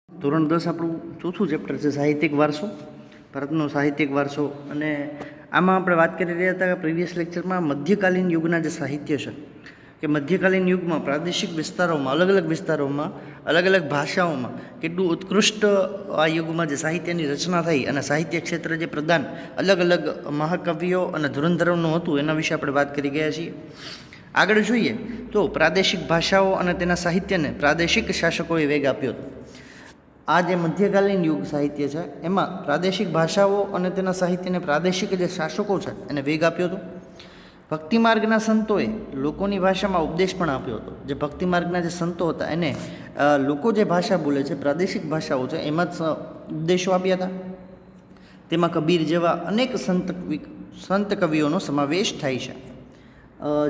ધોરણ 10 આપણું ચોથું ચેપ્ટર છે સાહિત્યિક વારસો, ભારતનો સાહિત્યિક વારસો. અને આમાં આપણે વાત કરી રહ્યા હતા કે પ્રીવિયસ લેક્ચરમાં મધ્યકાલીન યુગના જે સાહિત્ય છે કે મધ્યકાલીન યુગમાં પ્રાદેશિક વિસ્તારોમાં અલગ અલગ ભાષાઓમાં કેટલું ઉત્કૃષ્ટ આ યુગમાં જે સાહિત્યની રચના થઈ અને સાહિત્ય ક્ષેત્રે જે પ્રદાન અલગ અલગ મહાકવિઓ અને ધુરંધરોનું હતું એના વિશે આપણે વાત કરી ગયા છીએ. આગળ જોઈએ તો પ્રાદેશિક ભાષાઓ અને તેના સાહિત્યને પ્રાદેશિક શાસકોએ વેગ આપ્યો હતો. આ જે મધ્યકાલીન યુગ સાહિત્ય છે એમાં પ્રાદેશિક ભાષાઓ અને તેના સાહિત્યને પ્રાદેશિક જે શાસકો છે એને વેગ આપ્યો હતો. ભક્તિ માર્ગના સંતોએ લોકોની ભાષામાં ઉપદેશ પણ આપ્યો હતો. જે ભક્તિ માર્ગના જે સંતો હતા એને લોકો જે ભાષા બોલે છે પ્રાદેશિક ભાષાઓ છે એમાં જ ઉપદેશો આપ્યા હતા. તેમાં કબીર જેવા અનેક સંત કવિઓનો સમાવેશ થાય છે.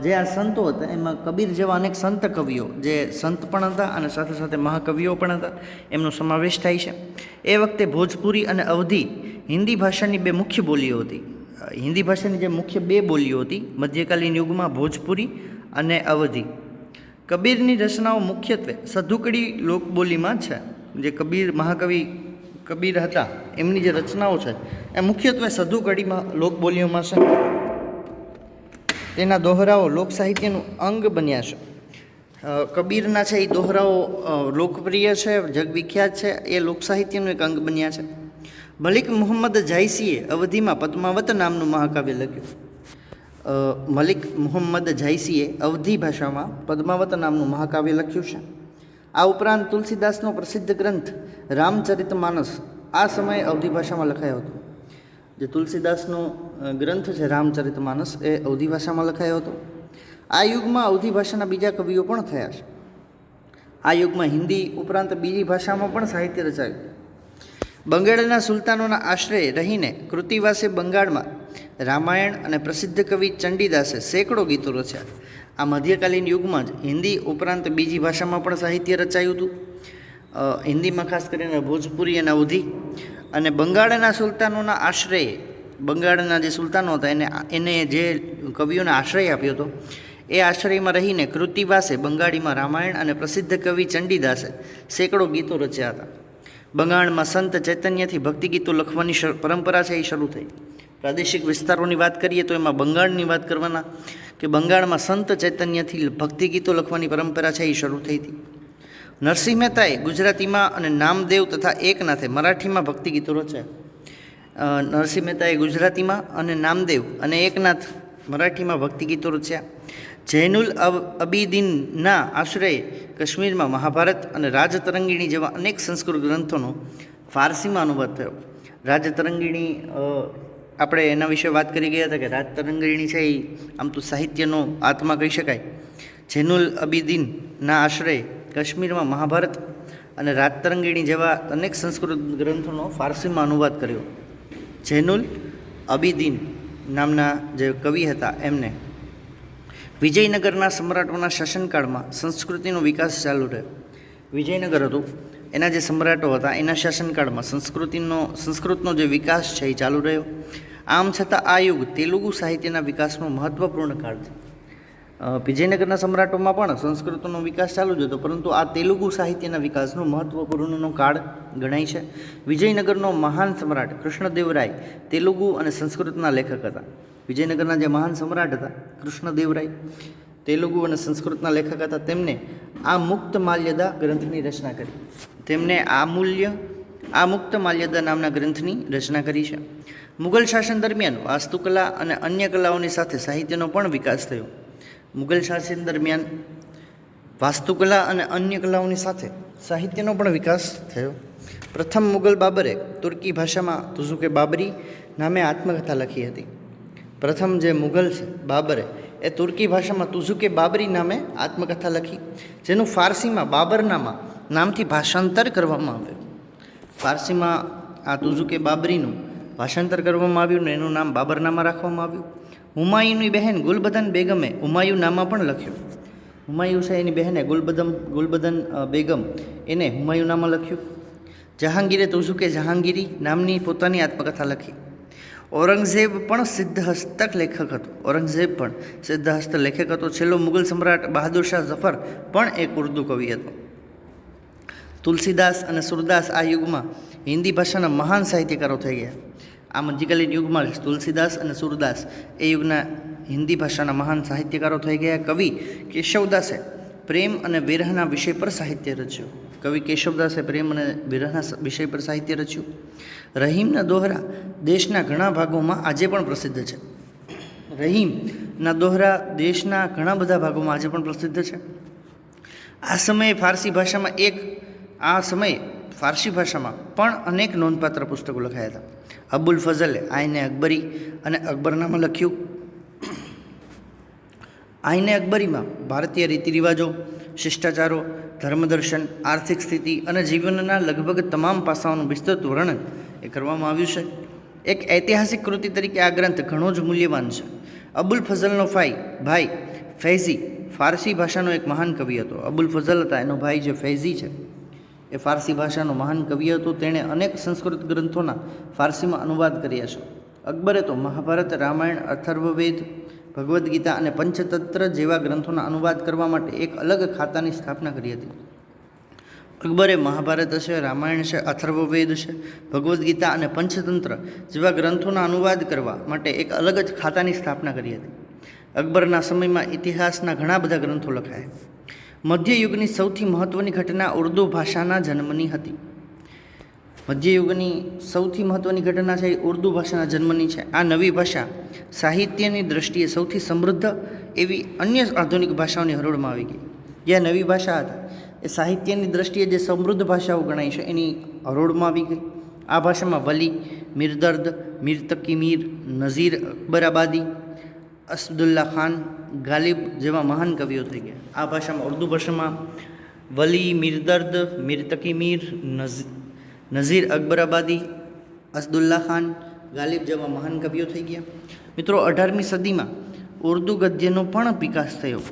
જે આ સંતો હતા એમાં કબીર જેવા અનેક સંત કવિઓ જે સંત પણ હતા અને સાથે સાથે મહાકવિઓ પણ હતા એમનો સમાવેશ થાય છે. એ વખતે ભોજપુરી અને અવધી હિન્દી ભાષાની બે મુખ્ય બોલીઓ હતી. હિન્દી ભાષાની જે મુખ્ય બે બોલીઓ હતી મધ્યકાલીન યુગમાં ભોજપુરી અને અવધી. કબીરની રચનાઓ મુખ્યત્વે સધુકડી લોકબોલીમાં છે. જે મહાકવિ કબીર હતા એમની જે રચનાઓ છે એ મુખ્યત્વે સધુકડીમાં લોકબોલીઓમાં છે. તેના દોહરાઓ લોકસાહિત્યનું અંગ બન્યા છે. કબીરના છે એ દોહરાઓ લોકપ્રિય છે, જગવિખ્યાત છે, એ લોકસાહિત્યનું એક અંગ બન્યા છે. મલિક મુહમ્મદ જાયસીએ અવધીમાં પદ્માવત નામનું મહાકાવ્ય લખ્યું. મલિક મુહમ્મદ જાયસીએ અવધી ભાષામાં પદ્માવત નામનું મહાકાવ્ય લખ્યું છે. આ ઉપરાંત તુલસીદાસનો પ્રસિદ્ધ ગ્રંથ રામચરિતમાનસ આ સમયે અવધી ભાષામાં લખાયો હતો. જે તુલસીદાસનો ગ્રંથ છે રામચરિતમાનસ એ અવધી ભાષામાં લખાયો હતો. આ યુગમાં અવધી ભાષાના બીજા કવિઓ પણ થયા છે. આ યુગમાં હિન્દી ઉપરાંત બીજી ભાષામાં પણ સાહિત્ય રચાયું. બંગાળના સુલતાનોના આશ્રયે રહીને કૃતિવાસે બંગાળમાં રામાયણ અને પ્રસિદ્ધ કવિ ચંડીદાસે સેંકડો ગીતો રચ્યા. આ મધ્યકાલીન યુગમાં જ હિન્દી ઉપરાંત બીજી ભાષામાં પણ સાહિત્ય રચાયું હતું. હિન્દીમાં ખાસ કરીને ભોજપુરી અને અવધી. અને બંગાળના સુલતાનોના આશ્રયે બંગાળના જે સુલતાનો હતા એને જે કવિઓને આશ્રય આપ્યો હતો એ આશ્રયમાં રહીને કૃતિવાસે બંગાળીમાં રામાયણ અને પ્રસિદ્ધ કવિ ચંડીદાસે સેંકડો ગીતો રચ્યા હતા. બંગાળમાં સંત ચૈતન્યથી ભક્તિ ગીતો લખવાની પરંપરા છે એ શરૂ થઈ. પ્રાદેશિક વિસ્તારોની વાત કરીએ તો એમાં બંગાળની વાત કરવાના કે બંગાળમાં સંત ચૈતન્યથી ભક્તિ ગીતો લખવાની પરંપરા છે એ શરૂ થઈ હતી. નરસિંહ મહેતાએ ગુજરાતીમાં અને નામદેવ તથા એકનાથે મરાઠીમાં ભક્તિ ગીતો રચ્યા. નરસિંહ મહેતાએ ગુજરાતીમાં અને નામદેવ અને એકનાથ મરાઠીમાં ભક્તિ ગીતો રચ્યા. જૈનુલ અબીદીનના આશ્રયે કાશ્મીરમાં મહાભારત અને રાજતરંગીણી જેવા અનેક સંસ્કૃત ગ્રંથોનો ફારસીમાં અનુવાદ થયો. રાજતરંગીણી આપણે એના વિશે વાત કરી ગયા હતા કે રાજતરંગીણી છે એ આમ તો સાહિત્યનો આત્મા કહી શકાય. જૈનુલ અબીદીનના આશ્રયે કાશ્મીરમાં મહાભારત અને રાજતરંગીણી જેવા અનેક સંસ્કૃત ગ્રંથોનો ફારસીમાં અનુવાદ કર્યો. જૈનુલ અબીદીન નામના જે કવિ હતા એમને વિજયનગરના સમ્રાટોના શાસનકાળમાં સંસ્કૃતિનો વિકાસ ચાલુ રહ્યો. વિજયનગર હતું એના જે સમ્રાટો હતા એના શાસનકાળમાં સંસ્કૃતનો જે વિકાસ છે એ ચાલુ રહ્યો. આમ છતાં આ યુગ તેલુગુ સાહિત્યના વિકાસનો મહત્ત્વપૂર્ણ કાળ છે. વિજયનગરના સમ્રાટોમાં પણ સંસ્કૃતનો વિકાસ ચાલુ જ હતો પરંતુ આ તેલુગુ સાહિત્યના વિકાસનો મહત્ત્વપૂર્ણનો કાળ ગણાય છે. વિજયનગરનો મહાન સમ્રાટ કૃષ્ણદેવરાય તેલુગુ અને સંસ્કૃતના લેખક હતા. વિજયનગરના જે મહાન સમ્રાટ હતા કૃષ્ણદેવરાય તેલુગુ અને સંસ્કૃતના લેખક હતા. તેમને આ મુક્ત માલ્યદા ગ્રંથની રચના કરી. આ મુક્ત માલ્યદા નામના ગ્રંથની રચના કરી છે. મુગલ શાસન દરમિયાન વાસ્તુકલા અને અન્ય કલાઓની સાથે સાહિત્યનો પણ વિકાસ થયો. મુગલ શાસન દરમિયાન વાસ્તુકલા અને અન્ય કલાઓની સાથે સાહિત્યનો પણ વિકાસ થયો. પ્રથમ મુગલ બાબરે તુર્કી ભાષામાં તુઝુકે બાબરી નામે આત્મકથા લખી હતી. પ્રથમ જે મુગલ છે બાબરે એ તુર્કી ભાષામાં તુઝુકે બાબરી નામે આત્મકથા લખી જેનું ફારસીમાં બાબરનામા નામથી ભાષાંતર કરવામાં આવ્યું. ફારસીમાં આ તુઝુકે બાબરીનું ભાષાંતર કરવામાં આવ્યું ને એનું નામ બાબરનામા રાખવામાં આવ્યું. હુમાયુની બહેન ગુલબદન બેગમે હુમાયુનામા પણ લખ્યું. હુમાયુ છે એની બહેને ગુલબદન બેગમ એને હુમાયુનામા લખ્યું. જહાંગીરે તુઝુકે જહાંગીરી નામની પોતાની આત્મકથા લખી. ઔરંગઝેબ પણ સિદ્ધહસ્તક લેખક હતો. છેલ્લો મુગલ સમ્રાટ બહાદુર શાહ ઝફર પણ એક ઉર્દુ કવિ હતો. તુલસીદાસ અને સુરદાસ આ યુગમાં હિન્દી ભાષાના મહાન સાહિત્યકારો થઈ ગયા. આ મધ્યકાલીન યુગમાં તુલસીદાસ અને સુરદાસ એ યુગના હિન્દી ભાષાના મહાન સાહિત્યકારો થઈ ગયા. કવિ કેશવદાસે પ્રેમ અને વિરહના વિષય પર સાહિત્ય રચ્યું. કવિ કેશવદાસે પ્રેમ અને વિરહના વિષય પર સાહિત્ય રચ્યું. રહીમના દોહરા દેશના ઘણા ભાગોમાં આજે પણ પ્રસિદ્ધ છે. રહીમના દોહરા દેશના ઘણા બધા ભાગોમાં આજે પણ પ્રસિદ્ધ છે. આ સમયે ફારસી ભાષામાં પણ અનેક નોંધપાત્ર પુસ્તકો લખાયા હતા. અબુલ ફઝલે આઈને અકબરી અને અકબરનામા લખ્યું. આઈને અકબરીમાં ભારતીય રીતિરિવાજો, શિષ્ટાચારો, ધર્મદર્શન, આર્થિક સ્થિતિ અને જીવનના લગભગ તમામ પાસાઓનું વિસ્તૃત વર્ણન એ કરવામાં આવ્યું છે. એક ઐતિહાસિક કૃતિ તરીકે આ ગ્રંથ ઘણો જ મૂલ્યવાન છે. અબુલ ફઝલનો ભાઈ ફૈઝી ફારસી ભાષાનો એક મહાન કવિ હતો. અબુલ ફઝલ હતા, એનો ભાઈ જે ફૈઝી છે એ ફારસી ભાષાનો મહાન કવિ હતો. તેણે અનેક સંસ્કૃત ગ્રંથોના ફારસીમાં અનુવાદ કર્યા છે. અકબરે તો મહાભારત, રામાયણ, અથર્વવેદ, ભગવદ્ ગીતા અને પંચતંત્ર જેવા ગ્રંથોના અનુવાદ કરવા માટે એક અલગ ખાતાની સ્થાપના કરી હતી. અકબરે મહાભારત છે, રામાયણ છે, અથર્વવેદ છે, ભગવદ્ ગીતા અને પંચતંત્ર જેવા ગ્રંથોના અનુવાદ કરવા માટે એક અલગ જ ખાતાની સ્થાપના કરી હતી. અકબરના સમયમાં ઇતિહાસના ઘણા બધા ગ્રંથો લખાયા. મધ્યયુગની સૌથી મહત્ત્વની ઘટના ઉર્દુ ભાષાના જન્મની હતી. મધ્યયુગની સૌથી મહત્ત્વની ઘટના છે એ ઉર્દુ ભાષાના જન્મની છે. આ નવી ભાષા સાહિત્યની દ્રષ્ટિએ સૌથી સમૃદ્ધ એવી અન્ય આધુનિક ભાષાઓની હરોળમાં આવી ગઈ. જે આ નવી ભાષા હતા એ સાહિત્યની દ્રષ્ટિએ જે સમૃદ્ધ ભાષાઓ ગણાય છે એની હરોળમાં આવી ગઈ. આ ભાષામાં વલી, મિરદર્દ, મીર તકી મીર, નઝીર અકબરાબાદી, અસદુલ્લા ખાન, ગાલિબ જેવા મહાન કવિઓ થઈ ગયા. આ ભાષામાં ઉર્દુ ભાષામાં વલી, મિરદર્દ, મીર તકી મીર, નઝીર અકબરાબાદી, અસદુલ્લા ખાન, ગાલિબ જેવા મહાન કવિઓ થઈ ગયા. મિત્રો, 18મી સદીમાં ઉર્દુ ગદ્યનો પણ વિકાસ થયો.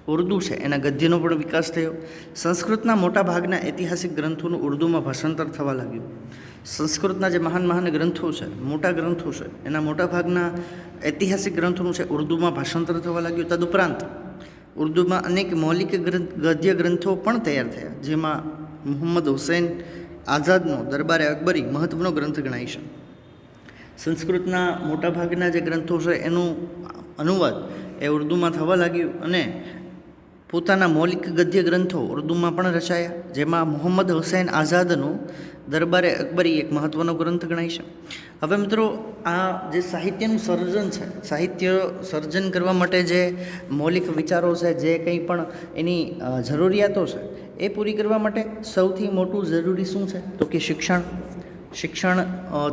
ઉર્દુ છે એના ગદ્યનો પણ વિકાસ થયો. સંસ્કૃતના મોટા ભાગના ઐતિહાસિક ગ્રંથોનું ઉર્દુમાં ભાષાંતર થવા લાગ્યું. સંસ્કૃતના જે મહાન ગ્રંથો છે, મોટા ગ્રંથો છે, એના મોટા ભાગના ઐતિહાસિક ગ્રંથોનું છે ઉર્દુમાં ભાષાંતર થવા લાગ્યું. તદુપરાંત ઉર્દુમાં અનેક મૌલિક ગદ્ય ગ્રંથો પણ તૈયાર થયા, જેમાં મુહમ્મદ હુસૈન આઝાદનો દરબારે અકબરી મહત્ત્વનો ગ્રંથ ગણાય છે. સંસ્કૃતના મોટાભાગના જે ગ્રંથો છે એનું અનુવાદ એ ઉર્દુમાં થવા લાગ્યું અને પોતાના મૌલિક ગદ્ય ગ્રંથો ઉર્દુમાં પણ રચાયા, જેમાં મુહમ્મદ હુસૈન આઝાદનો દરબારે અકબરી એક મહત્ત્વનો ગ્રંથ ગણાય છે. હવે મિત્રો, આ જે સાહિત્યનું સર્જન છે, સાહિત્ય સર્જન કરવા માટે જે મૌલિક વિચારો છે, જે કંઈ પણ એની જરૂરિયાતો છે એ પૂરી કરવા માટે સૌથી મોટું જરૂરી શું છે તો કે શિક્ષણ,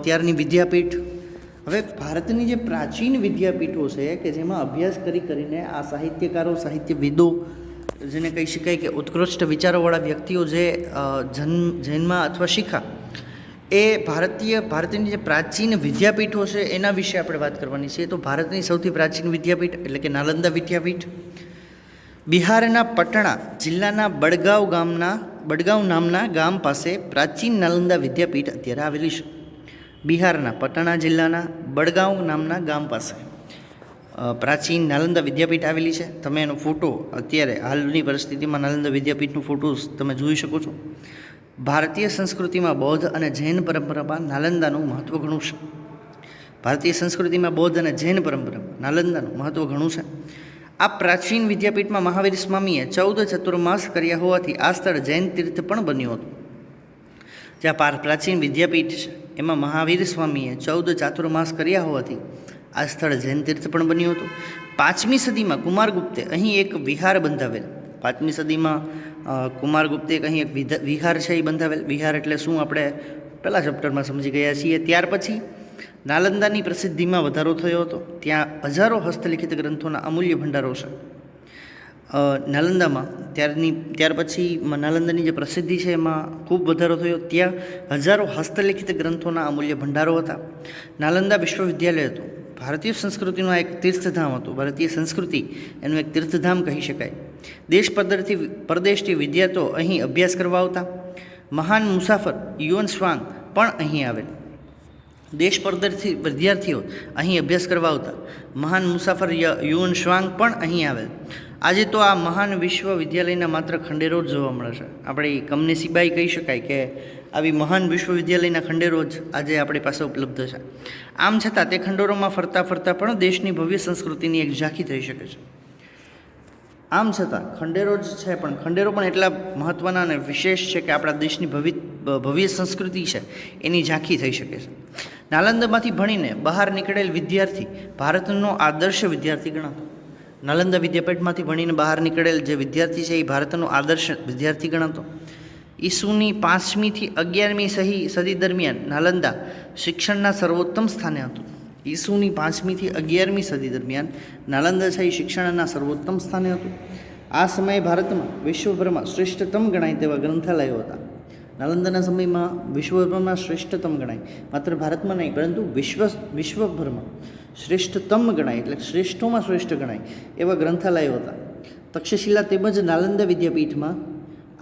ત્યારની વિદ્યાપીઠ. હવે ભારતની જે પ્રાચીન વિદ્યાપીઠો છે કે જેમાં અભ્યાસ કરીને આ સાહિત્યકારો, સાહિત્યવિદો, જેને કહી શકાય કે ઉત્કૃષ્ટ વિચારોવાળા વ્યક્તિઓ જે જન્મમાં અથવા શીખા, એ ભારતની જે પ્રાચીન વિદ્યાપીઠો છે એના વિશે આપણે વાત કરવાની છે. તો ભારતની સૌથી પ્રાચીન વિદ્યાપીઠ એટલે કે નાલંદા વિદ્યાપીઠ બિહારના પટણા જિલ્લાના બડગાંવ નામના ગામ પાસે પ્રાચીન નાલંદા વિદ્યાપીઠ અત્યારે આવેલી છે. બિહારના પટણા જિલ્લાના બડગાંવ નામના ગામ પાસે પ્રાચીન નાલંદા વિદ્યાપીઠ આવેલી છે. તમે એનો ફોટો અત્યારે હાલની પરિસ્થિતિમાં નાલંદા વિદ્યાપીઠનો ફોટોસ તમે જોઈ શકો છો. ભારતીય સંસ્કૃતિમાં બૌદ્ધ અને જૈન પરંપરામાં નાલંદાનું મહત્ત્વ ઘણું છે. ભારતીય સંસ્કૃતિમાં બૌદ્ધ અને જૈન પરંપરામાં નાલંદાનું મહત્ત્વ ઘણું છે. આ પ્રાચીન વિદ્યાપીઠમાં મહાવીર સ્વામીએ 14 ચતુર્માસ કર્યા હોવાથી આ સ્થળ જૈન તીર્થ પણ બન્યું હતું. જ્યાં પ્રાચીન વિદ્યાપીઠ છે એમાં મહાવીર સ્વામીએ 14 ચાતુર્માસ કર્યા હોવાથી આ સ્થળ જૈન તીર્થ પણ બન્યું હતું. 5મી સદીમાં કુમારગુપ્તે અહીં એક વિહાર બંધાવેલ. 5મી સદીમાં કુમારગુપ્તે અહીં એક વિહાર છે એ બંધાવેલ. વિહાર એટલે શું આપણે પહેલા ચેપ્ટરમાં સમજી ગયા છીએ. ત્યાર પછી નાલંદાની પ્રસિદ્ધિમાં વધારો થયો હતો. ત્યાં હજારો હસ્તલિખિત ગ્રંથોના અમૂલ્ય ભંડારો છે નાલંદામાં. ત્યાર પછી નાલંદાની જે પ્રસિદ્ધિ છે એમાં ખૂબ વધારો થયો. ત્યાં હજારો હસ્તલિખિત ગ્રંથોના અમૂલ્ય ભંડારો હતા. નાલંદા વિશ્વવિદ્યાલય હતું. ભારતીય સંસ્કૃતિનું એક તીર્થધામ હતું. ભારતીય સંસ્કૃતિ એનું એક તીર્થધામ કહી શકાય. દેશ પરદેશથી વિદ્યાર્થીઓ અહીં અભ્યાસ કરવા આવતા. મહાન મુસાફર યુએન સ્વાંગ પણ અહીં આવેલ. દેશ પરદેશથી વિદ્યાર્થીઓ અહીં અભ્યાસ કરવા આવતા. મહાન મુસાફર યુએન સ્વાંગ પણ અહીં આવેલ. આજે તો આ મહાન વિશ્વવિદ્યાલયના માત્ર ખંડેરો જ જોવા મળે છે. આપણે કમનસીબાઈ કહી શકાય કે આવી મહાન વિશ્વવિદ્યાલયના ખંડેરો જ આજે આપણી પાસે ઉપલબ્ધ છે. આમ છતાં તે ખંડેરોમાં ફરતા ફરતા પણ દેશની ભવ્ય સંસ્કૃતિની એક ઝાંખી થઈ શકે છે. આમ છતાં ખંડેરો જ છે, પણ ખંડેરો પણ એટલા મહત્ત્વના અને વિશેષ છે કે આપણા દેશની ભવ્ય સંસ્કૃતિ છે એની ઝાંખી થઈ શકે છે. નાલંદામાંથી ભણીને બહાર નીકળેલ વિદ્યાર્થી ભારતનો આદર્શ વિદ્યાર્થી ગણાતો. નાલંદા વિદ્યાપીઠમાંથી ભણીને બહાર નીકળેલ જે વિદ્યાર્થી છે એ ભારતનો આદર્શ વિદ્યાર્થી ગણાતો. ઈસુની 5મી થી 11મી સદી દરમિયાન નાલંદા શિક્ષણના સર્વોત્તમ સ્થાને હતું. ઈસુની 5મી થી 11મી સદી દરમિયાન નાલંદા છે એ શિક્ષણના સર્વોત્તમ સ્થાને હતું. આ સમયે ભારતમાં વિશ્વભરમાં શ્રેષ્ઠતમ ગણાય તેવા ગ્રંથાલયો હતા. નાલંદાના સમયમાં વિશ્વભરમાં શ્રેષ્ઠતમ ગણાય, માત્ર ભારતમાં નહીં પરંતુ વિશ્વભરમાં શ્રેષ્ઠતમ ગણાય એટલે શ્રેષ્ઠોમાં શ્રેષ્ઠ ગણાય એવા ગ્રંથાલયો હતા. તક્ષશિલા તેમજ નાલંદા વિદ્યાપીઠમાં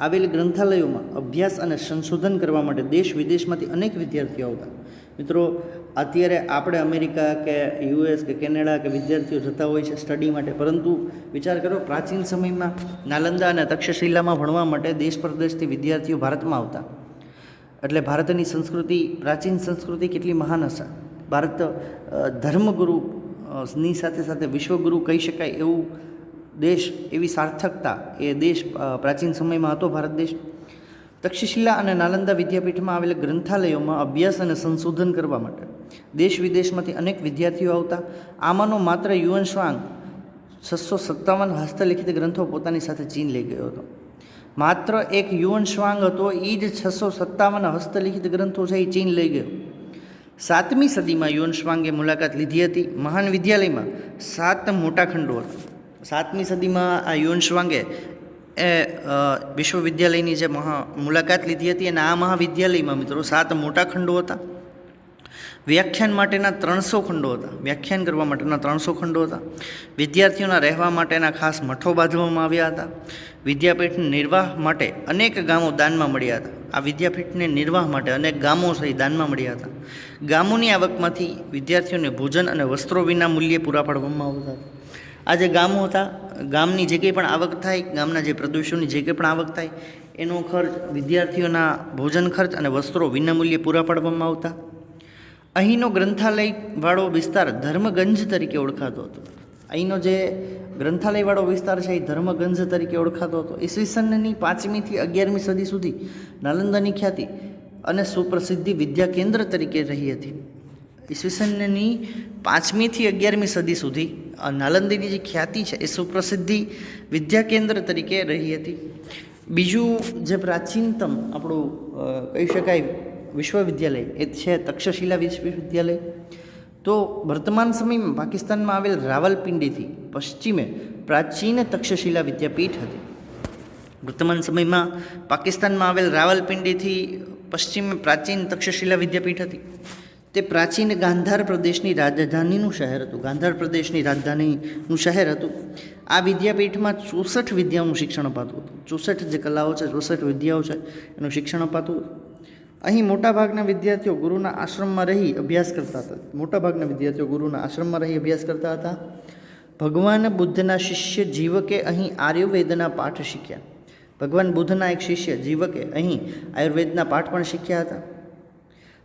આવેલ ગ્રંથાલયોમાં અભ્યાસ અને સંશોધન કરવા માટે દેશ વિદેશમાંથી અનેક વિદ્યાર્થીઓ આવતા. મિત્રો, અત્યારે આપણે અમેરિકા કે યુએસ કે કેનેડા કે વિદ્યાર્થીઓ જતા હોય છે સ્ટડી માટે, પરંતુ વિચાર કરો પ્રાચીન સમયમાં નાલંદા અને તક્ષશિલામાં ભણવા માટે દેશ પરદેશથી વિદ્યાર્થીઓ ભારતમાં આવતા. એટલે ભારતની સંસ્કૃતિ, પ્રાચીન સંસ્કૃતિ કેટલી મહાન હશે. ભારત ધર્મગુરુની સાથે સાથે વિશ્વગુરુ કહી શકાય એવું દેશ, એવી સાર્થકતા એ દેશ પ્રાચીન સમયમાં હતો ભારત દેશ. તક્ષશિલા અને નાલંદા વિદ્યાપીઠમાં આવેલા ગ્રંથાલયોમાં અભ્યાસ અને સંશોધન કરવા માટે દેશ વિદેશમાંથી અનેક વિદ્યાર્થીઓ આવતા. આમાંનો માત્ર યુએન સ્વાંગ 657 હસ્તલિખિત ગ્રંથો પોતાની સાથે ચીન લઈ ગયો હતો. માત્ર એક યુએન સ્વાંગ હતો, એ જ 657 હસ્તલિખિત ગ્રંથો છે એ ચીન લઈ ગયો. 7મી સદીમાં યુએન સ્વાંગે મુલાકાત લીધી હતી. મહાન વિદ્યાલયમાં 7 મોટા ખંડો હતા. 7મી સદીમાં આ યુએન સ્વાંગે એ વિશ્વવિદ્યાલયની જે મુલાકાત લીધી હતી અને આ મહાવિદ્યાલયમાં મિત્રો 7 મોટા ખંડો હતા. વ્યાખ્યાન માટેના 300 ખંડો હતા. વ્યાખ્યાન કરવા માટેના 300 ખંડો હતા. વિદ્યાર્થીઓના રહેવા માટેના ખાસ મઠો બાંધવામાં આવ્યા હતા. વિદ્યાપીઠને નિર્વાહ માટે અનેક ગામો દાનમાં મળ્યા હતા. આ વિદ્યાપીઠને નિર્વાહ માટે અનેક ગામો સહિત દાનમાં મળ્યા હતા. ગામોની આવકમાંથી વિદ્યાર્થીઓને ભોજન અને વસ્ત્રો વિના મૂલ્યે પૂરા પાડવામાં આવતા હતા. આ જે ગામો હતા, ગામની જે કંઈ પણ આવક થાય, ગામના જે પ્રદેશોની જે કંઈ પણ આવક થાય એનો ખર્ચ વિદ્યાર્થીઓના ભોજન ખર્ચ અને વસ્ત્રો વિનામૂલ્યે પૂરા પાડવામાં આવતા. અહીંનો ગ્રંથાલયવાળો વિસ્તાર ધર્મગંજ તરીકે ઓળખાતો હતો. અહીંનો જે ગ્રંથાલયવાળો વિસ્તાર છે એ ધર્મગંજ તરીકે ઓળખાતો હતો. ઈસવીસનની 5મી થી 11મી સદી સુધી નાલંદાની ખ્યાતિ અને સુપ્રસિદ્ધિ વિદ્યા કેન્દ્ર તરીકે રહી હતી. ઈસવીસનની 5મી થી 11મી સદી સુધી નાલંદાની જે ખ્યાતિ છે એ સુપ્રસિદ્ધિ વિદ્યા કેન્દ્ર તરીકે રહી હતી. બીજું જે પ્રાચીનતમ આપણું કહી શકાય વિશ્વવિદ્યાલય એ છે તક્ષશિલા વિશ્વવિદ્યાલય. તો વર્તમાન સમયમાં પાકિસ્તાનમાં આવેલ રાવલપિંડીથી પશ્ચિમે પ્રાચીન તક્ષશિલા વિદ્યાપીઠ હતી. વર્તમાન સમયમાં પાકિસ્તાનમાં આવેલ રાવલપિંડીથી પશ્ચિમે પ્રાચીન તક્ષશિલા વિદ્યાપીઠ હતી. તે પ્રાચીન ગાંધાર પ્રદેશની રાજધાનીનું શહેર હતું. ગાંધાર પ્રદેશની રાજધાનીનું શહેર હતું. આ વિદ્યાપીઠમાં 64 વિદ્યાઓનું શિક્ષણ અપાતું હતું. 64 જે કલાઓ છે, 64 વિદ્યાઓ છે એનું શિક્ષણ અપાતું હતું. અહીં મોટાભાગના વિદ્યાર્થીઓ ગુરુના આશ્રમમાં રહી અભ્યાસ કરતા હતા. મોટાભાગના વિદ્યાર્થીઓ ગુરુના આશ્રમમાં રહી અભ્યાસ કરતા હતા. ભગવાન બુદ્ધના શિષ્ય જીવકે અહીં આયુર્વેદના પાઠ શીખ્યા. ભગવાન બુદ્ધના એક શિષ્ય જીવકે અહીં આયુર્વેદના પાઠ પણ શીખ્યા હતા.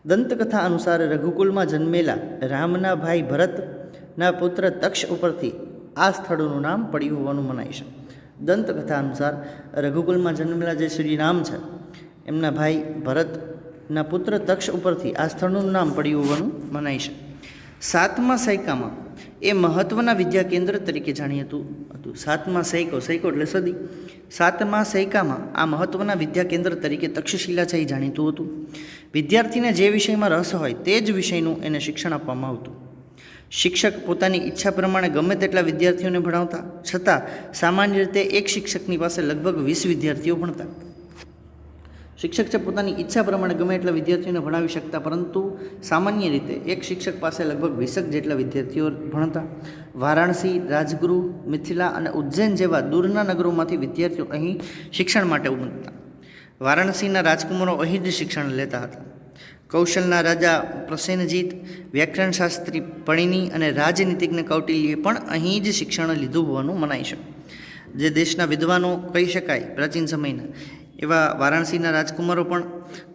દંતકથા અનુસાર રઘુકુલમાં જન્મેલા રામના ભાઈ ભરતના પુત્ર તક્ષ ઉપરથી આ સ્થળોનું નામ પડ્યું હોવાનું મનાય છે. દંતકથા અનુસાર રઘુકુલમાં જન્મેલા જે શ્રી રામ છે એમના ભાઈ ભરતના પુત્ર તક્ષ ઉપરથી આ સ્થળનું નામ પડ્યું હોવાનું મનાય છે. 7મા સૈકામાં એ મહત્ત્વના વિદ્યા કેન્દ્ર તરીકે જાણીતું હતું. 7મા સૈકો એટલે સદી. 7મા સૈકામાં આ મહત્ત્વના વિદ્યા કેન્દ્ર તરીકે તક્ષશિલા છે એ જાણીતું હતું. વિદ્યાર્થીને જે વિષયમાં રસ હોય તે જ વિષયનું એને શિક્ષણ આપવામાં આવતું. શિક્ષક પોતાની ઈચ્છા પ્રમાણે ગમે તેટલા વિદ્યાર્થીઓને ભણાવતા, છતાં સામાન્ય રીતે એક શિક્ષકની પાસે લગભગ 20 વિદ્યાર્થીઓ ભણતા. શિક્ષક છે પોતાની ઈચ્છા પ્રમાણે ગમે એટલા વિદ્યાર્થીઓને ભણાવી શકતા, પરંતુ સામાન્ય રીતે એક શિક્ષક પાસે લગભગ 20 જેટલા વિદ્યાર્થીઓ ભણતા. વારાણસી, રાજગુરુ, મિથિલા અને ઉજ્જૈન જેવા દૂરના નગરોમાંથી વિદ્યાર્થીઓ અહીં શિક્ષણ માટે ઉમટતા. વારાણસીના રાજકુમારો અહીં જ શિક્ષણ લેતા હતા. કૌશલના રાજા પ્રસેનજીત, વ્યાકરણ શાસ્ત્રી પણિની અને રાજનીતિજ્ઞ કૌટિલ્યે પણ અહીં જ શિક્ષણ લીધું હોવાનું મનાય છે. જે દેશના વિદ્વાનો કહી શકાય પ્રાચીન સમયના, એવા વારાણસીના રાજકુમારો પણ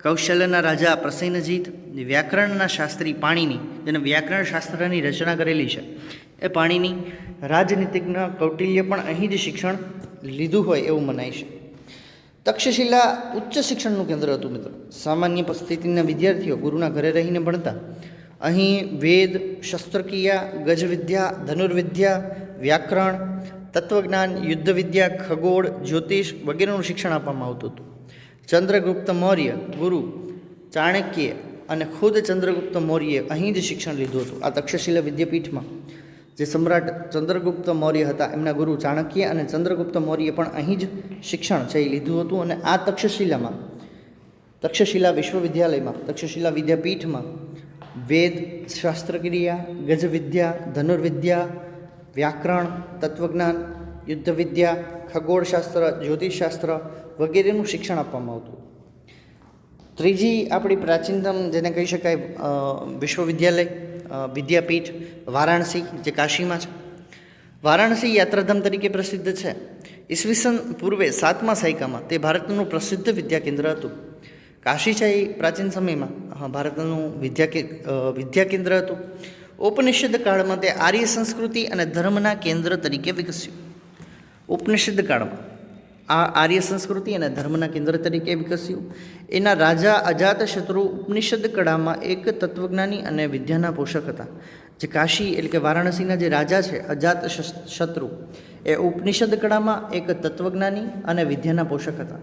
કૌશલ્યના રાજા પ્રસેનજીત, વ્યાકરણના શાસ્ત્રી પાણિની, જેને વ્યાકરણ શાસ્ત્રની રચના કરેલી છે, એ પાણિની, રાજનીતિજ્ઞ કૌટિલ્ય પણ અહીં જ શિક્ષણ લીધું હોય એવું મનાય છે. તક્ષશિલા ઉચ્ચ શિક્ષણનું કેન્દ્ર હતું મિત્રો. સામાન્ય પરિસ્થિતિના વિદ્યાર્થીઓ ગુરુના ઘરે રહીને ભણતા. અહીં વેદ, શસ્ત્રક્રિયા, ગજવિદ્યા, ધનુર્વિદ્યા, વ્યાકરણ, તત્વજ્ઞાન, યુદ્ધવિદ્યા, ખગોળ, જ્યોતિષ વગેરેનું શિક્ષણ આપવામાં આવતું હતું. ચંદ્રગુપ્ત મૌર્ય, ગુરુ ચાણક્ય અને ખુદ ચંદ્રગુપ્ત મૌર્યે અહીં જ શિક્ષણ લીધું હતું. આ તક્ષશિલા વિદ્યાપીઠમાં જે સમ્રાટ ચંદ્રગુપ્ત મૌર્ય હતા, એમના ગુરુ ચાણક્ય અને ચંદ્રગુપ્ત મૌર્ય પણ અહીં જ શિક્ષણ છે એ લીધું હતું. અને આ તક્ષશિલામાં, તક્ષશિલા વિશ્વવિદ્યાલયમાં, તક્ષશિલા વિદ્યાપીઠમાં વેદ, શાસ્ત્રક્રિયા, ગજવિદ્યા, ધનુર્વિદ્યા, વ્યાકરણ, તત્વજ્ઞાન, યુદ્ધવિદ્યા, ખગોળશાસ્ત્ર, જ્યોતિષશાસ્ત્ર વગેરેનું શિક્ષણ આપવામાં આવતું. ત્રીજી આપણી પ્રાચીનતમ જેને કહી શકાય વિશ્વવિદ્યાલય વિદ્યાપીઠ વારાણસી, જે કાશીમાં છે. વારાણસી યાત્રાધામ તરીકે પ્રસિદ્ધ છે. ઈસવીસન પૂર્વે 7મા સૈકામાં તે ભારતનું પ્રસિદ્ધ વિદ્યાકેન્દ્ર હતું. કાશી છે એ પ્રાચીન સમયમાં ભારતનું વિદ્યાકેન્દ્ર હતું. ઉપનિષદ કાળમાં તે આર્ય સંસ્કૃતિ અને ધર્મના કેન્દ્ર તરીકે વિકસ્યું. ઉપનિષદ કાળમાં આ આર્ય સંસ્કૃતિ અને ધર્મના કેન્દ્ર તરીકે વિકસ્યું. એના રાજા અજાતશત્રુ ઉપનિષદ કળામાં એક તત્વજ્ઞાની અને વિદ્યાના પોષક હતા. જે કાશી એટલે કે વારાણસીના જે રાજા છે અજાતશત્રુ, એ ઉપનિષદ કળામાં એક તત્વજ્ઞાની અને વિદ્યાના પોષક હતા.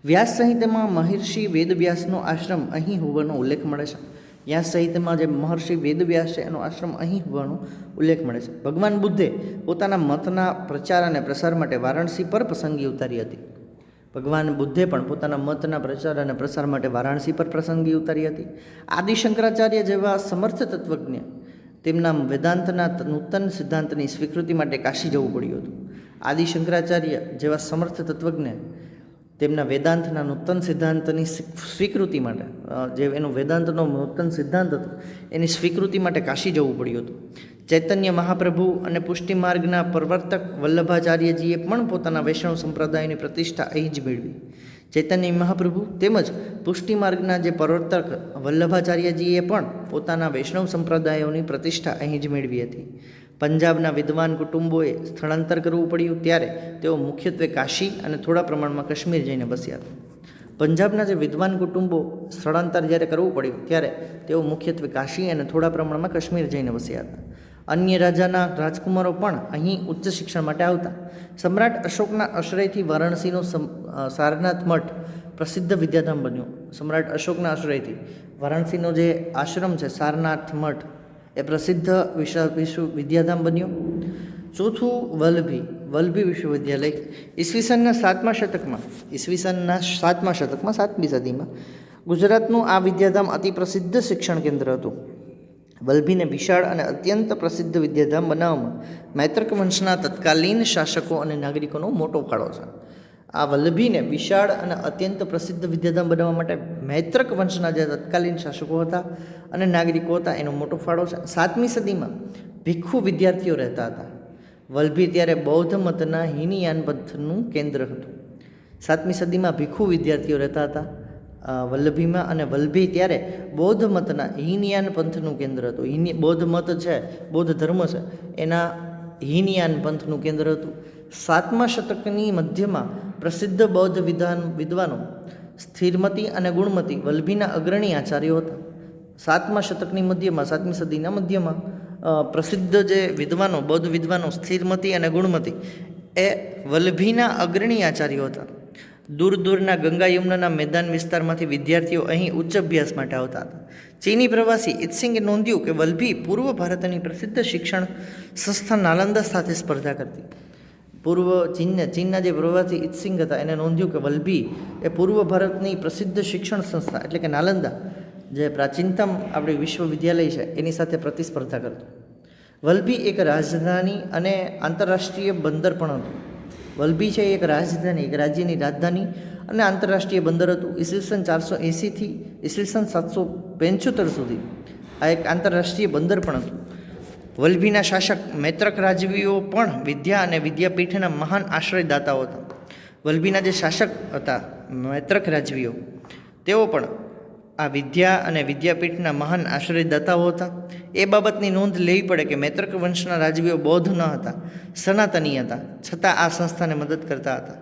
વ્યાસ સંહિતામાં મહર્ષિ વેદવ્યાસનો આશ્રમ અહીં હોવાનો ઉલ્લેખ મળે છે. વ્યાસ સંહિતામાં જે મહર્ષિ વેદવ્યાસ છે એનો આશ્રમ અહીં હોવાનો ઉલ્લેખ મળે છે. ભગવાન બુદ્ધે પોતાના મતના પ્રચાર અને પ્રસાર માટે વારાણસી પર પસંદગી ઉતારી હતી. ભગવાન બુદ્ધે પણ પોતાના મતના પ્રચાર અને પ્રસાર માટે વારાણસી પર પસંદગી ઉતારી હતી. આદિ શંકરાચાર્ય જેવા સમર્થ તત્વજ્ઞ તેમના વેદાંતના નૂતન સિદ્ધાંતની સ્વીકૃતિ માટે કાશી જવું પડ્યું હતું. આદિ શંકરાચાર્ય જેવા સમર્થ તત્વજ્ઞ તેમના વેદાંતના નૂતન સિદ્ધાંતની સ્વીકૃતિ માટે, જે એનો વેદાંતનો નૂતન સિદ્ધાંત હતો એની સ્વીકૃતિ માટે કાશી જવું પડ્યું હતું. ચૈતન્ય મહાપ્રભુ અને પુષ્ટિ માર્ગના પ્રવર્તક વલ્લભાચાર્યજીએ પણ પોતાના વૈષ્ણવ સંપ્રદાયની પ્રતિષ્ઠા અહીં જ મેળવી. ચૈતન્ય મહાપ્રભુ તેમજ પુષ્ટિ માર્ગના જે પ્રવર્તક વલ્લભાચાર્યજીએ પણ પોતાના વૈષ્ણવ સંપ્રદાયોની પ્રતિષ્ઠા અહીં જ મેળવી હતી. પંજાબના વિદ્વાન કુટુંબોએ સ્થળાંતર કરવું પડ્યું ત્યારે તેઓ મુખ્યત્વે કાશી અને થોડા પ્રમાણમાં કાશ્મીર જઈને બસ્યા હતા. પંજાબના જે વિદ્વાન કુટુંબો સ્થળાંતર જ્યારે કરવું પડ્યું ત્યારે તેઓ મુખ્યત્વે કાશી અને થોડા પ્રમાણમાં કાશ્મીર જઈને બસ્યા હતા. અન્ય રાજાના રાજકુમારો પણ અહીં ઉચ્ચ શિક્ષણ માટે આવતા. સમ્રાટ અશોકના આશ્રયથી વારાણસીનો સારનાથ મઠ પ્રસિદ્ધ વિદ્યાધામ બન્યો. સમ્રાટ અશોકના આશ્રયથી વારાણસીનો જે આશ્રમ છે સારનાથ મઠ એ પ્રસિદ્ધ વિદ્યાધામ બન્યો. ચોથું વલ્લભી વિશ્વવિદ્યાલય ઈસવીસનના 7મા શતકમાં 7મી સદીમાં ગુજરાતનું આ વિદ્યાધામ અતિ પ્રસિદ્ધ શિક્ષણ કેન્દ્ર હતું. વલ્લભીને વિશાળ અને અત્યંત પ્રસિદ્ધ વિદ્યાધામ બનાવવામાં મૈત્રક વંશના તત્કાલીન શાસકો અને નાગરિકોનો મોટો ફાળો છે. આ વલ્લભીને વિશાળ અને અત્યંત પ્રસિદ્ધ વિદ્યાધામ બનાવવા માટે મૈત્રક વંશના જે તત્કાલીન શાસકો હતા અને નાગરિકો હતા એનો મોટો ફાળો છે. 7મી સદીમાં ભિક્ષુ વિદ્યાર્થીઓ રહેતા હતા. વલ્લભી ત્યારે બૌદ્ધ મતના હીનયાન પંથનું કેન્દ્ર હતું. 7મી સદીમાં ભિક્ષુ વિદ્યાર્થીઓ રહેતા હતા વલ્લભીમાં, અને વલ્લભી ત્યારે બૌદ્ધ મતના હીનયાન પંથનું કેન્દ્ર હતું. બૌદ્ધ મત છે, બૌદ્ધ ધર્મ છે, એના હીનયાન પંથનું કેન્દ્ર હતું. 7મા શતકની મધ્યમાં પ્રસિદ્ધ બૌદ્ધ વિદ્વાનો સ્થિરમતી અને ગુણમતી વલ્લભીના અગ્રણી આચાર્યો હતા. 7મા શતકની મધ્યમાં, 7મી સદીના મધ્યમાં પ્રસિદ્ધ જે વિદ્વાનો, બૌદ્ધ વિદ્વાનો સ્થિરમતી અને ગુણમતી એ વલ્લભીના અગ્રણી આચાર્યો હતા. દૂર દૂરના ગંગા યમુનાના મેદાન વિસ્તારમાંથી વિદ્યાર્થીઓ અહીં ઉચ્ચ અભ્યાસ માટે આવતા હતા. ચીની પ્રવાસી ઇત્સિંગે નોંધ્યું કે વલ્લભી પૂર્વ ભારતની પ્રસિદ્ધ શિક્ષણ સંસ્થા નાલંદા સાથે સ્પર્ધા કરતી. ચીનના જે પ્રવાસી ઇત્સિંગ હતા એને નોંધ્યું કે વલ્લભી એ પૂર્વ ભારતની પ્રસિદ્ધ શિક્ષણ સંસ્થા એટલે કે નાલંદા, જે પ્રાચીનતમ આપણી વિશ્વવિદ્યાલય છે, એની સાથે પ્રતિસ્પર્ધા કરતો. વલ્લભી એક રાજધાની અને આંતરરાષ્ટ્રીય બંદર પણ હતું. વલ્લભી છે એક રાજધાની, એક રાજ્યની રાજધાની અને આંતરરાષ્ટ્રીય બંદર હતું. ઈસવીસન 480થી ઈસવીસન 775 સુધી આ એક આંતરરાષ્ટ્રીય બંદર પણ હતું. વલ્લભીના શાસક મૈત્રક રાજવીઓ પણ વિદ્યા અને વિદ્યાપીઠના મહાન આશ્રયદાતાઓ હતા. વલ્લભીના જે શાસક હતા મૈત્રક રાજવીઓ, તેઓ પણ આ વિદ્યા અને વિદ્યાપીઠના મહાન આશ્રયદાતાઓ હતા. એ બાબતની નોંધ લેવી પડે કે મૈત્રક વંશના રાજવીઓ બૌદ્ધ ન હતા, સનાતની હતા, છતાં આ સંસ્થાને મદદ કરતા હતા.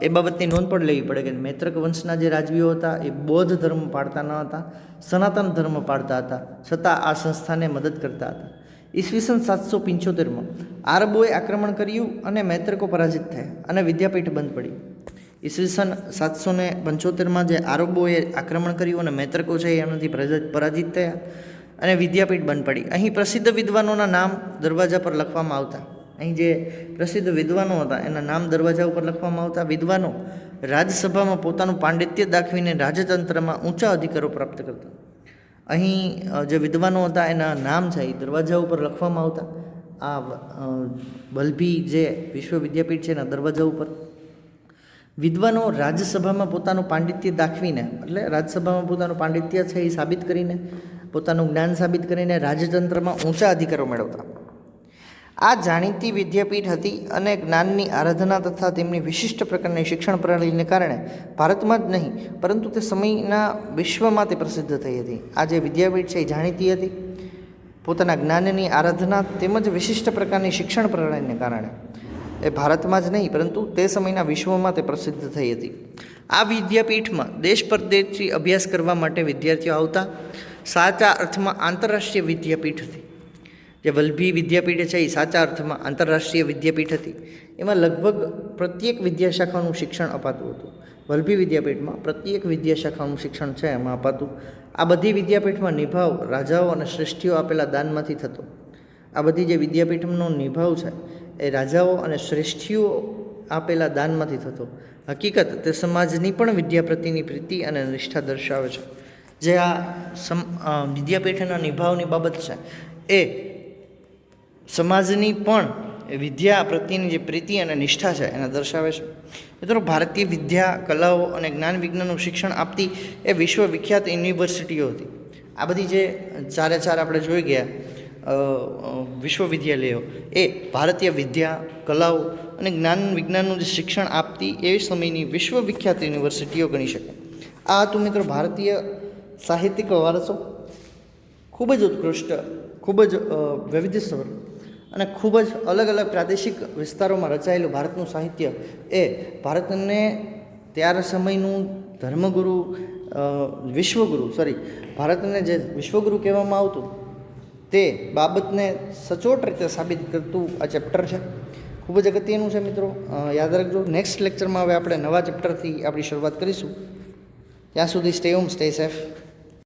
એ બાબતની નોંધ પણ લેવી પડે કે મૈત્રક વંશના જે રાજવીઓ હતા એ બૌદ્ધ ધર્મ પાળતા ન હતા, સનાતન ધર્મ પાળતા હતા, છતાં આ સંસ્થાને મદદ કરતા હતા. ઈસવીસન 775માં આરબોએ આક્રમણ કર્યું અને મૈત્રકો પરાજિત થયા અને વિદ્યાપીઠ બંધ પડી. ઈસવીસન 775માં જે આરબોએ આક્રમણ કર્યું અને મૈત્રકો છે એનાથી પરાજિત થયા અને વિદ્યાપીઠ બંધ પડી. અહીં પ્રસિદ્ધ વિદ્વાનોના નામ દરવાજા પર લખવામાં આવતા. અહીં જે પ્રસિદ્ધ વિદ્વાનો હતા એના નામ દરવાજા ઉપર લખવામાં આવતા. વિદ્વાનો રાજસભામાં પોતાનું પાંડિત્ય દાખવીને રાજતંત્રમાં ઊંચા અધિકારો પ્રાપ્ત કરતા. અહીં જે વિદ્વાનો હતા એના નામ છે એ દરવાજા ઉપર લખવામાં આવતા. આ વલ્લભી જે વિશ્વવિદ્યાપીઠ છે એના દરવાજા ઉપર વિદ્વાનો રાજસભામાં પોતાનું પાંડિત્ય દાખવીને, એટલે રાજસભામાં પોતાનું પાંડિત્ય છે એ સાબિત કરીને, પોતાનું જ્ઞાન સાબિત કરીને રાજતંત્રમાં ઊંચા અધિકારો મેળવતા. આ જાણીતી વિદ્યાપીઠ હતી અને જ્ઞાનની આરાધના તથા તેમની વિશિષ્ટ પ્રકારની શિક્ષણ પ્રણાલીને કારણે ભારતમાં જ નહીં પરંતુ તે સમયના વિશ્વમાં તે પ્રસિદ્ધ થઈ હતી. આ જે વિદ્યાપીઠ છે એ જાણીતી હતી પોતાના જ્ઞાનની આરાધના તેમજ વિશિષ્ટ પ્રકારની શિક્ષણ પ્રણાલીને કારણે. એ ભારતમાં જ નહીં પરંતુ તે સમયના વિશ્વમાં તે પ્રસિદ્ધ થઈ હતી. આ વિદ્યાપીઠમાં દેશ પરદેશથી અભ્યાસ કરવા માટે વિદ્યાર્થીઓ આવતા. સાચા અર્થમાં આંતરરાષ્ટ્રીય વિદ્યાપીઠ હતી. જે વલ્લભી વિદ્યાપીઠ છે એ સાચા અર્થમાં આંતરરાષ્ટ્રીય વિદ્યાપીઠ હતી. એમાં લગભગ પ્રત્યેક વિદ્યાશાખાનું શિક્ષણ અપાતું હતું. વલ્લભી વિદ્યાપીઠમાં પ્રત્યેક વિદ્યાશાખાનું શિક્ષણ છે એમાં અપાતું. આ બધી વિદ્યાપીઠમાં નિભાવ રાજાઓ અને શ્રેષ્ઠીઓ આપેલા દાનમાંથી થતો. આ બધી જે વિદ્યાપીઠનો નિભાવ છે એ રાજાઓ અને શ્રેષ્ઠીઓ આપેલા દાનમાંથી થતો. હકીકત તે સમાજની પણ વિદ્યા પ્રત્યેની પ્રીતિ અને નિષ્ઠા દર્શાવે છે. જે આ વિદ્યાપીઠના નિભાવની બાબત છે એ સમાજની પણ વિદ્યા પ્રત્યેની જે પ્રીતિ અને નિષ્ઠા છે એને દર્શાવે છે. મિત્રો, ભારતીય વિદ્યા, કલાઓ અને જ્ઞાન વિજ્ઞાનનું શિક્ષણ આપતી એ વિશ્વવિખ્યાત યુનિવર્સિટીઓ હતી. આ બધી જે ચારે ચાર આપણે જોઈ ગયા વિશ્વવિદ્યાલયો એ ભારતીય વિદ્યા, કલાઓ અને જ્ઞાન વિજ્ઞાનનું જે શિક્ષણ આપતી એવી સમયની વિશ્વવિખ્યાત યુનિવર્સિટીઓ ગણી શકાય. આ હતું મિત્રો ભારતીય સાહિત્યિક વારસો. ખૂબ જ ઉત્કૃષ્ટ, ખૂબ જ વૈવિધ્યસભર અને ખૂબ જ અલગ અલગ પ્રાદેશિક વિસ્તારોમાં રચાયેલું ભારતનું સાહિત્ય એ ભારતને ત્યાર સમયનું ધર્મગુરુ ભારતને જે વિશ્વગુરુ કહેવામાં આવતું તે બાબતને સચોટ રીતે સાબિત કરતું આ ચેપ્ટર છે. ખૂબ જ અગત્યનું છે મિત્રો, યાદ રાખજો. નેક્સ્ટ લેક્ચરમાં હવે આપણે નવા ચેપ્ટરથી આપણી શરૂઆત કરીશું. ત્યાં સુધી સ્ટે હોમ, સ્ટે સેફ.